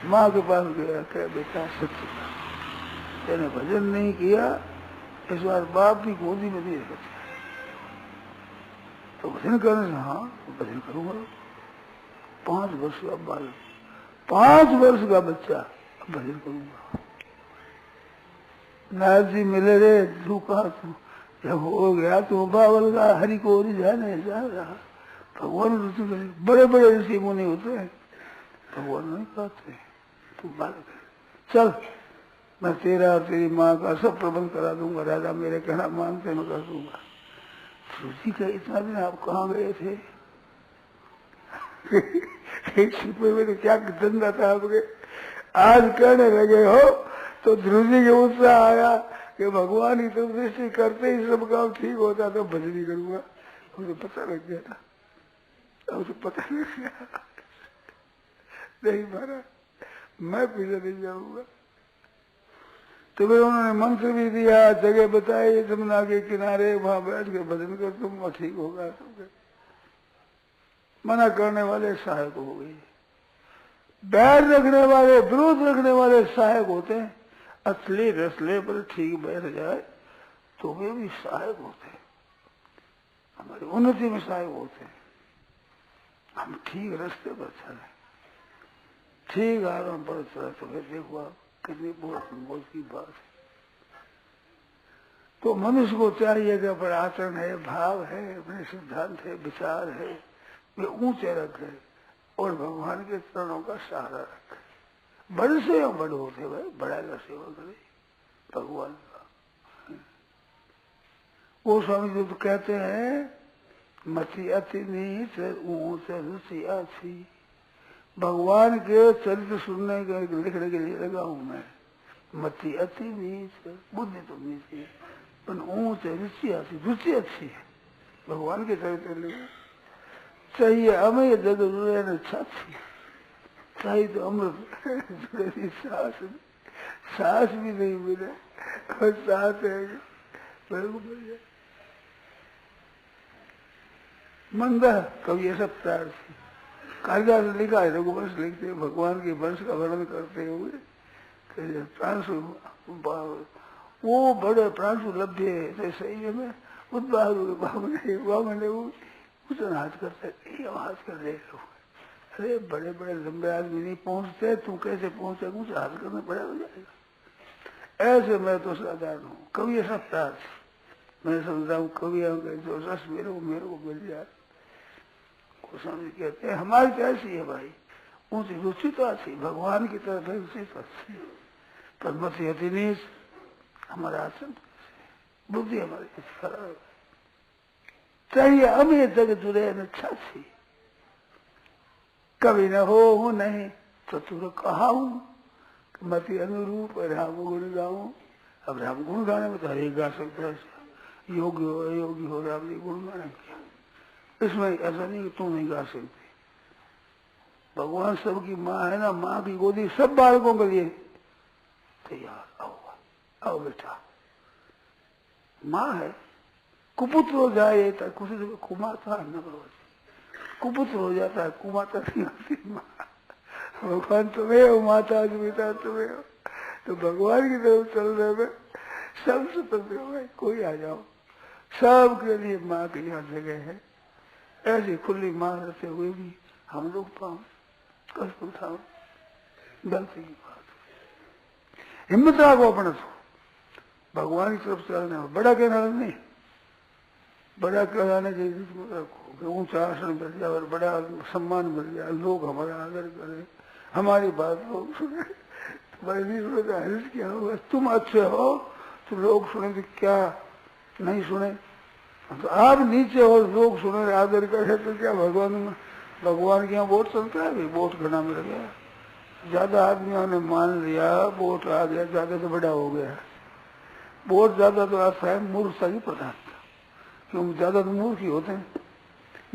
माँ के पास गया, क्या बेटा सत्य तेने भजन नहीं किया, इस बार बाप की गोदी में नहीं रखा तो भजन करने से, हाँ भजन करूंगा। 5 वर्ष का बालक, 5 वर्ष का बच्चा, अब भजन करूंगा। नारद जी मिले रे, धूका तू जब हो गया तो बावल का हरि को जाने जा रहा। भगवान ऋषि बड़े बड़े ऋषि मुनि होते हैं, भगवान नहीं पाते, तू बालक है, चल मैं तेरा और तेरी माँ का सब प्रबंध करा दूंगा, राजा मेरे कहना मानते मैं कर दूंगा। ऋषि का इतना दिन आप कहाँ गए थे? छिपे में तो क्या धंधा था आपके, आज कहने लगे हो तो ध्रुव जी के उत्साह आया कि भगवान ही तो दृष्टि करते ही सब काम ठीक होता, तो भजन ही करूंगा। मुझे पता लग गया था, मुझे पता लग गया नहीं मारा, मैं पीछे नहीं जाऊंगा। तो फिर उन्होंने मंत्र भी दिया, जगह बताई, जमुना के किनारे वहां बैठ के भजन कर दूंगा, ठीक होगा। मना करने वाले सहायक हो गए, बैर रखने वाले, विरोध रखने वाले सहायक होते हैं। असली रसले पर ठीक बैठ जाए तो वे भी सहायक होते हैं, हमारी उन्नति में सहायक होते हैं। हम ठीक रास्ते पर चले, ठीक आराम पर चले तो फिर देखो आप कितनी बहुत मौज की बात है। तो मनुष्य को चाहिए कि अपना आचरण है, भाव है, अपने सिद्धांत है, विचार है, वे ऊंचे रखे और भगवान के चरणों का सहारा रखे। बड़े से या बड़े होते भाई, बड़ा का सेवा करे भगवान का। वो स्वामी जी तो कहते हैं, मति अति नीच ऊंच रुचि अच्छी। भगवान के चरित्र सुनने के लिखने के लिए लगा हूं मैं। मति अति नीच, बुद्धि तो नीच है, पर ऊंच रुचि अच्छी, रुचि अच्छी है भगवान के चरित्र लिखे। चाहिए अमय जग जुड़े न छाती, चाहिए तो अमृत जुड़े सांस, सांस भी नहीं मिले और सांस है बिल्कुल। मंदा कवि ऐसा प्यार से कालिदास लिखा है, रघुवंश लिखते भगवान के वंश का वर्णन करते हुए प्रांशु, वो बड़े प्रांशु लभ्य है सही में उद्वाह उतना हाथ करते, हाथ कर रहे लोग, अरे बड़े बड़े लंबे आदमी नहीं पहुंचते, तू कैसे पहुंचे, कुछ हाथ करना बड़ा हो जाएगा। ऐसे मैं तो साधारण हूँ, कवि ऐसा प्यार मैं समझता हूँ, कवि जो रस मेरे को मिल जाए। गोस्वामी कहते हैं हमारी तो ऐसी है भाई, ऊंची रुचि तो अच्छी, भगवान की तरफ है रुचि तो अच्छी, पर मत अति नीच, हमारा आचरण बुद्धि हमारी खराब है। चाहिए अमीर जग जुड़े न छाछी, कभी न हो नहीं चतुर कहा हूँ, मति अनुरूप राम गुण गाऊं। अब राम गुण गाने में तो हर एक गा सकता है, योगी हो अयोगी हो, राम ने गुण गाना किया, इसमें ऐसा नहीं कि तुम नहीं गा सकते। भगवान सबकी माँ है ना, माँ की गोदी सब बालकों के लिए तैयार, आओ आओ बेटा, माँ है। कुपुत्र हो जाए तो कुछ कुमाता न कुपुत्र हो जाता है, कुमाता नहीं होती माँ। भगवान तुम्हें हो, माता पिता तुम्हें हो, तो भगवान की तरफ चलने में सब स्वतंत्र हो गए, कोई आ जाओ, सबके लिए माँ की यहाँ जगह है। ऐसी खुली माँ रहते हुए भी हम लोग पाओ कष्ट उठाओ, गलती की बात। हिम्मत रखो अपने से, भगवान की तरफ चलने में बड़ा कहना नहीं, बड़ा कहलाने की रखो, ऊंचा आसन मिल जाए और बड़ा सम्मान मिल जाए, लोग हमारा आदर करें, हमारी बात लोग सुने, तुम्हारे नहीं सुने तो हर्ष क्या होगा। तुम अच्छे हो तो लोग सुने तो क्या नहीं सुने, तो आप नीचे हो लोग सुने आदर करे तो क्या भगवान के यहाँ वोट चलता है, अभी वोट घना मिल गया, ज्यादा आदमियों ने मान लिया वोट आ गया, ज्यादा तो बड़ा हो गया। वोट ज्यादा तो आता है मूर्खता की प्रधानता, क्योंकि ज्यादा तो मूर्ख ही होते हैं।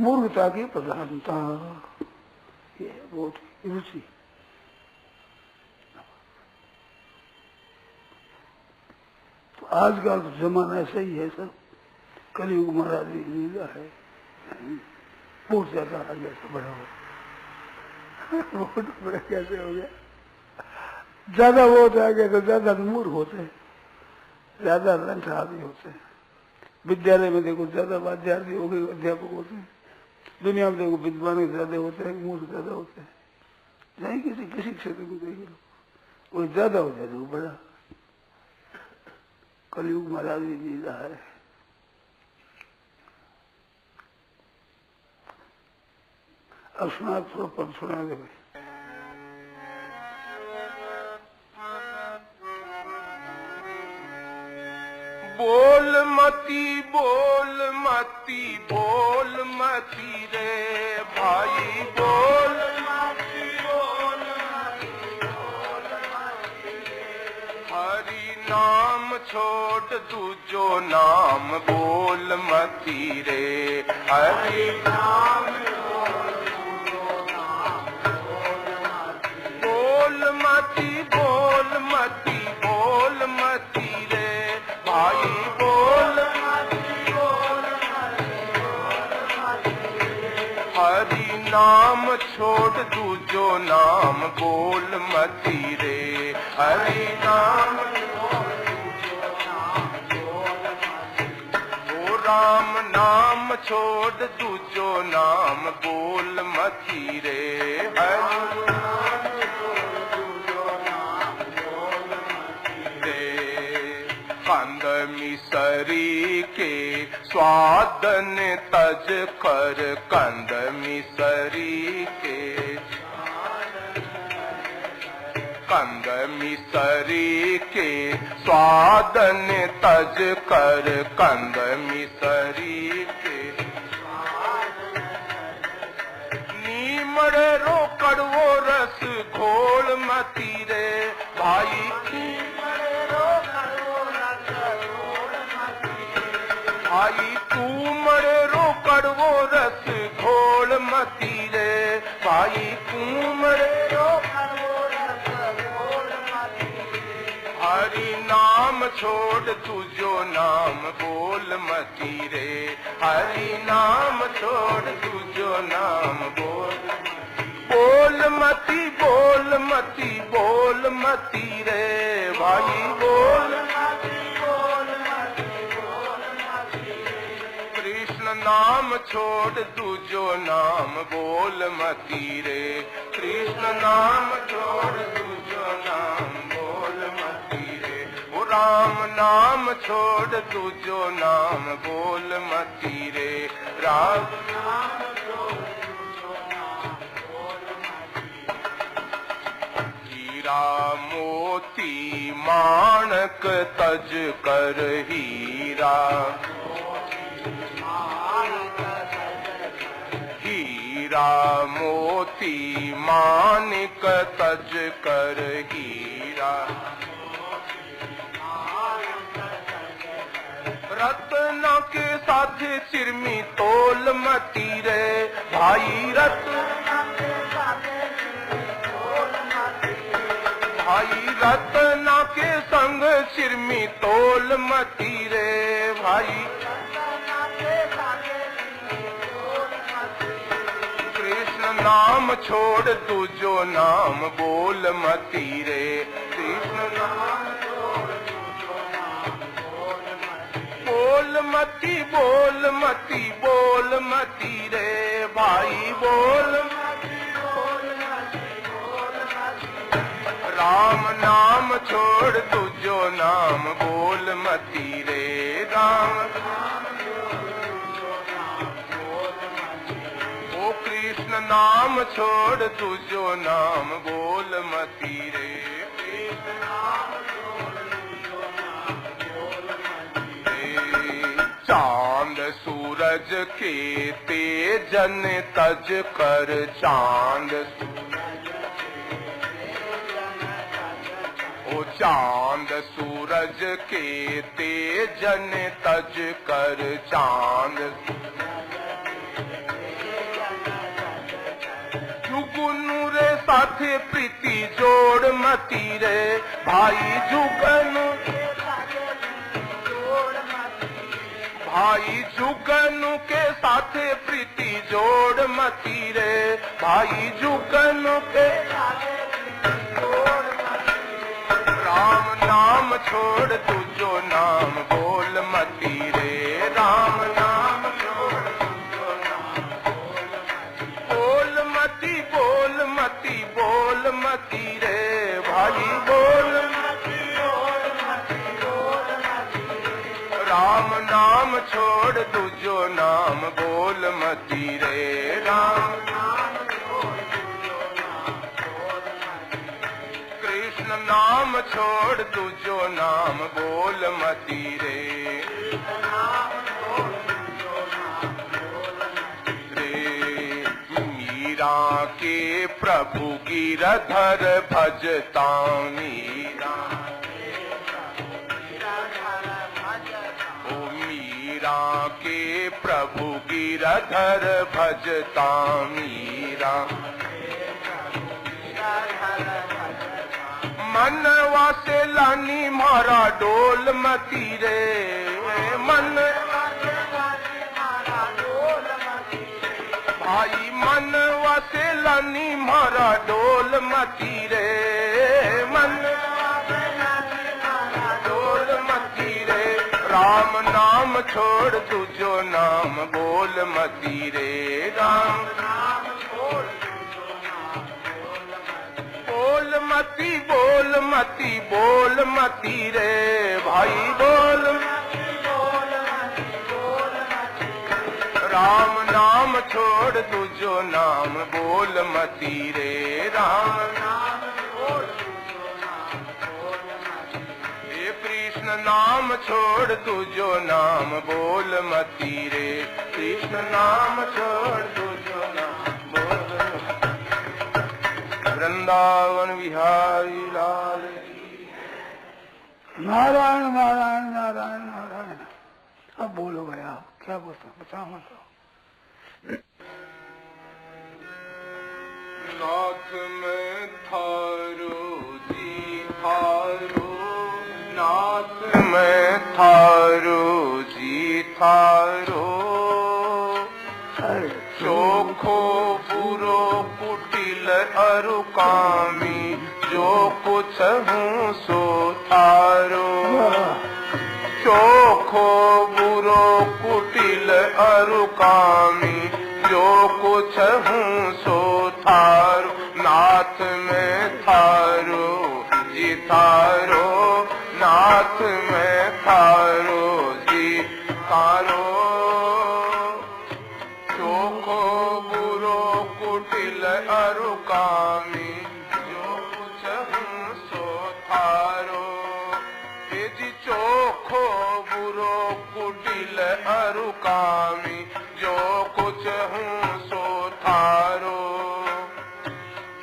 मूर्खता की प्रधानता, ये वोट की रुचि। तो आजकल तो जमाना ऐसा ही है सर, कलयुग महाराज की लीला है। वोट ज्यादा आ गया तो बड़ा हो, वोट बड़ा कैसे हो गया? ज्यादा वोट आ गया तो ज्यादा मूर्ख होते हैं, ज्यादा लंठ आदि होते हैं। विद्यालय में देखो ज्यादा विद्यार्थी हो गए, अध्यापक होते हैं। दुनिया में देखो विद्वान ज्यादा होते हैं, मूर्ख ज्यादा होते हैं। नहीं किसी किसी क्षेत्र में देख लो, वो ज्यादा हो जाए तो बड़ा। कलयुग महाराज की लीला है। अब सुना, थोड़ा पद सुना दे भाई। बोल मती बोल मती बोल मती रे भाई, बोल मती बोल मती बोल मती रे। हरि नाम छोड़ दूजो नाम बोल मती रे, हरि नाम छोड़ दूजो नाम बोल मती बोल मती बोल मती रे भाई, बोल मती बोल मती हरि नाम छोड़ दूजो नाम बोल मती रे, हरि नाम छोड़ दूजो नाम बोल मती। ओ राम नाम छोड़ दूजो नाम बोल मती रे, हरि नाम छोड़ दूजो नाम बोल मती रे। कंद मिसरी के स्वादन तज कर, कंद मिसरी के कंद मिसरी के स्वादन तज कर, कंद मिसरी के नीमड़ रो कड़वो रस घोल मती रे भाई, नीमड़ रो कड़वो रस घोल मती रे भाई, तू मरे रो कड़वो रस घोल मती रे भाई, तू मरे रो कड़वो रस घोल मती रे। हरि नाम छोड़ तुझो नाम बोल मती रे, हरि नाम छोड़ तुझो नाम बोल मती बोल मती बोल मती रे भाई, बोल मती बोल मती बोल मती रे। कृष्ण नाम छोड़ दूजो नाम बोल मती रे, कृष्ण नाम छोड़ दूजो नाम बोल मती रे। ओ राम नाम छोड़ दूजो नाम बोल मती रे, राम नाम छोड़ दूजो नाम बोल मती रे। हीरा मोती माणक तज कर, हीरा हीरा मोती मानिक तज कर, हीरा रत्न के साथ चिरमी तोल मती रे भाई, रत्न के साथ तोल मती रे भाई, रत्न के संग चिरमी तोल मती रे भाई, कृष्ण नाम छोड़ दूजो नाम बोल मती रे, कृष्ण नाम छोड़ दूजो नाम बोल मती बोल मती बोल मती रे भाई, बोल मती बोल मती बोल मती। राम नाम छोड़ दूजो नाम बोल मती रे, राम नाम छोड़ दूजो नाम बोल मती। ओ कृष्ण नाम छोड़ दूजो नाम बोल मती रे, कृष्ण नाम छोड़ दूजो नाम बोल मती रे। चांद सूरज के तेजन तज कर, चांद सूरज के चांद सूरज के तेजन तज कर चांद जुगनू रे साथे प्रीति जोड़ मती रे भाई जुगनू भाई जुगनू के साथे प्रीति जोड़ मती रे भाई जुगनू के राम नाम छोड़ तुझो नाम बोल मती रे राम नाम छोड़ तुझो नाम बोल मती बोल मती बोल मती रे भाई बोल मती बोल मती बोल मती राम नाम छोड़ तुझो नाम बोल मती रे राम नाम छोड़ तुझो नाम बोल मती कृष्ण नाम छोड़ तुझो नाम बोल मती रे मीरा के प्रभु गिरधर भजता मीरा ओ मीरा के प्रभु गिरधर भजता मीरा मनवा से लानी मारा डोल मती रे मन भाई मनवा से लानी मारा डोल मती रे मन डोल मती रे राम नाम छोड़ तुझो नाम बोल मती रे राम नाम छोड़ बोल मती बोल मती बोल मती रे भाई बोल राम नाम छोड़ तुझो नाम बोल मती रे राम नाम छोड़ तुझो नाम बोल मती रे कृष्ण नाम छोड़ तुझो नाम बोल मती रे कृष्ण नाम छोड़ तुझो नाम बोल वृंदावन बिहारी लाल नारायण नारायण नारायण नारायण। अब बोलो भाई आप क्या बताओ मतलब नाथ में थारो जी थारो नाथ में थारो जी थारो चोखो बुरो कुटिल अरु कामी जो कुछ हूँ सो थारो चोखो बुरो कुटिल अरु कामी जो कुछ हूँ सो थारो नाथ में थारो जी थारो नाथ में थारो जी थारो चोखो बुरो कुटिल अरु कामी जो कुछ हूँ सो थारो ये जी चोखो बुरो कुटिल अरु कामी जो कुछ हूँ सो थारो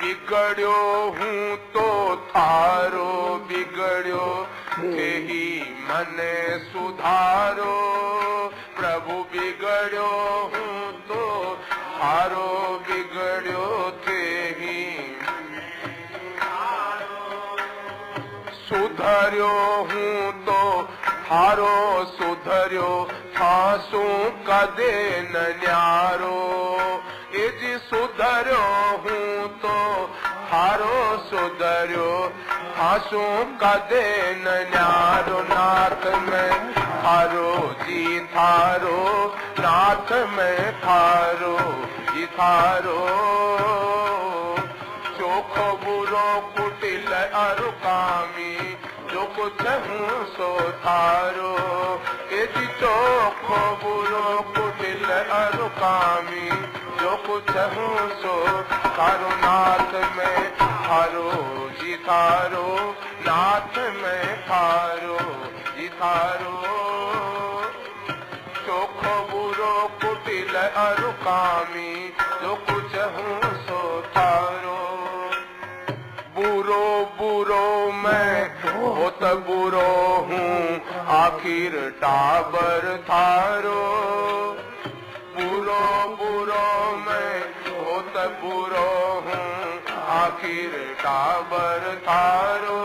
बिगड़ो हूँ तो थारो बिगड़ो थे ही मने सुधारो प्रभु बिगड़ो हूँ तो थारो बिगड़ो थे ही सुधर्यो हूँ तो थारो सुधर्यो थासू कदे न न्यारो ये जी सुधर्यो हूँ तो थारो सुधर्यो थासू कदे न न्यारो नाथ में थारो जी थारो नाथ में थारो जी थारो चोखो बुरो कुटिल अरु कामी जो कुछ हूँ सो थारो ये जी चोखो बुरो कुटिल अरु कामी जो कुछ हूँ सो थारो नाथ में थारो जी थारो नाथ में थारो जी थारो चोखो बुरो कुटिल अरु कामी जो कुछ हूँ सो थारो बुरो बुरो मैं होत बुरो हूँ आखिर टाबर थारो, बुरो बुरो मैं होत बुरो हूँ आखिर टाबर थारो,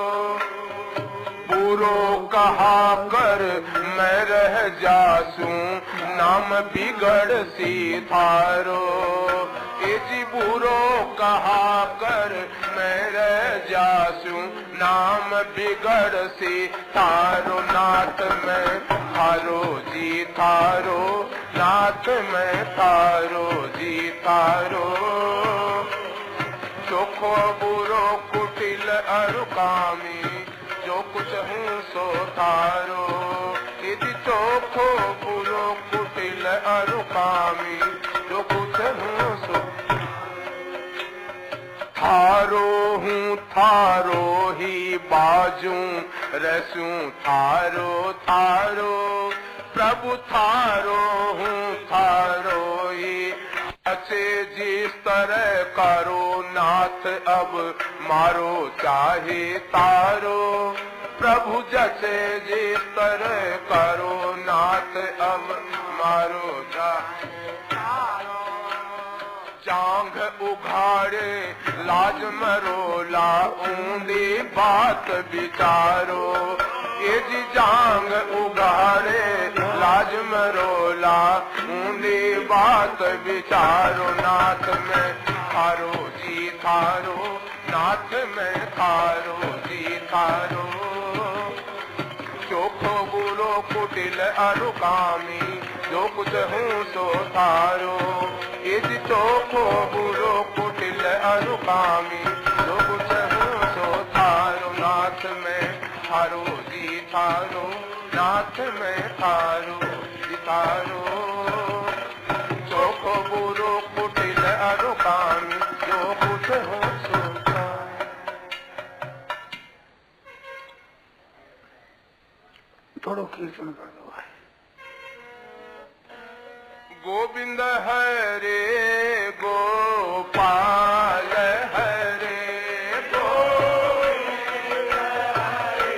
बुरो कहा कर मैं रह जासूं नाम बिगड़ सी थारो, ए जी बुरो कहा कर मैं रह जासूं नाम बिगड़ सी थारो, नाथ मैं थारो जी थारो, नाथ मैं थारो जी थारो, चोखो बुरो कुटिल अरुकामी जो कुछ हूँ सो थारो, यदि चोखो बुरो कुटिल अरुकामी जो कुछ हूँ सो थारो हूँ, थारो ही बाजू रसूं थारो थारो, प्रभु थारो हूँ थारो ही अच्छे जिस तरह करो नाथ अब मारो चाहे तारो, प्रभु जैसे जिस तरह करो नाथ अब मारो चाहे तारो, जांघ उघाड़े लाज मरोला ऊंधी बात विचारो, ये जी जांग उघाड़े लाज मरोला ऊंधी बात विचारो, नाथ में थारो जी थारो, नाथ में थारो जी थारो, चोखो बुरो कुटिल अरुकामी जो कुछ हूँ सो थारो, ये जी चोखो बुरो कुटिल अरुकामी जो कुछ हूँ सो थारो, नाथ में थारो जी थारो, नाथ में थारो जी थारो, चोखो बुरो कुटिल अरुकामी जो कुछ हूँ सो थारो। थोड़ो कीर्तन कर दो। गोविंद हरे गोपाल हरे गोविंद हरे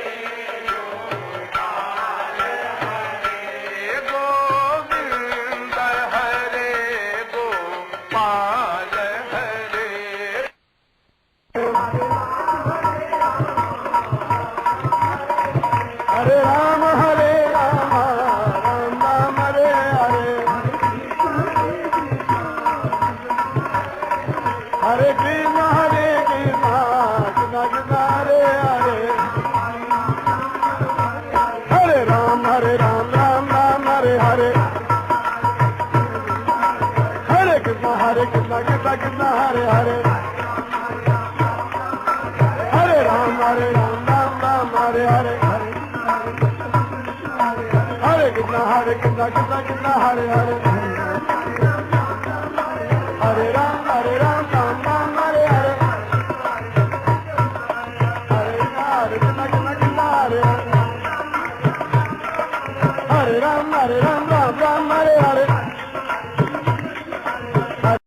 गोपाल हरे, गोविंद हरे गोपाल हरे, हरे राम राम राम हरे हरे, हरे कृष्ण कृष्ण कृष्ण हरे हरे, हरे राम राम राम हरे हरे, हरे कृष्ण कृष्ण कृष्ण हरे हरे, हरे राम राम हरे हरे, हरे कृष्ण कृष्ण कृष्ण हरे हरे, हरे राम राम राम हरे हरे, हरे कृष्ण कृष्ण कृष्ण हरे हरे, हरे राम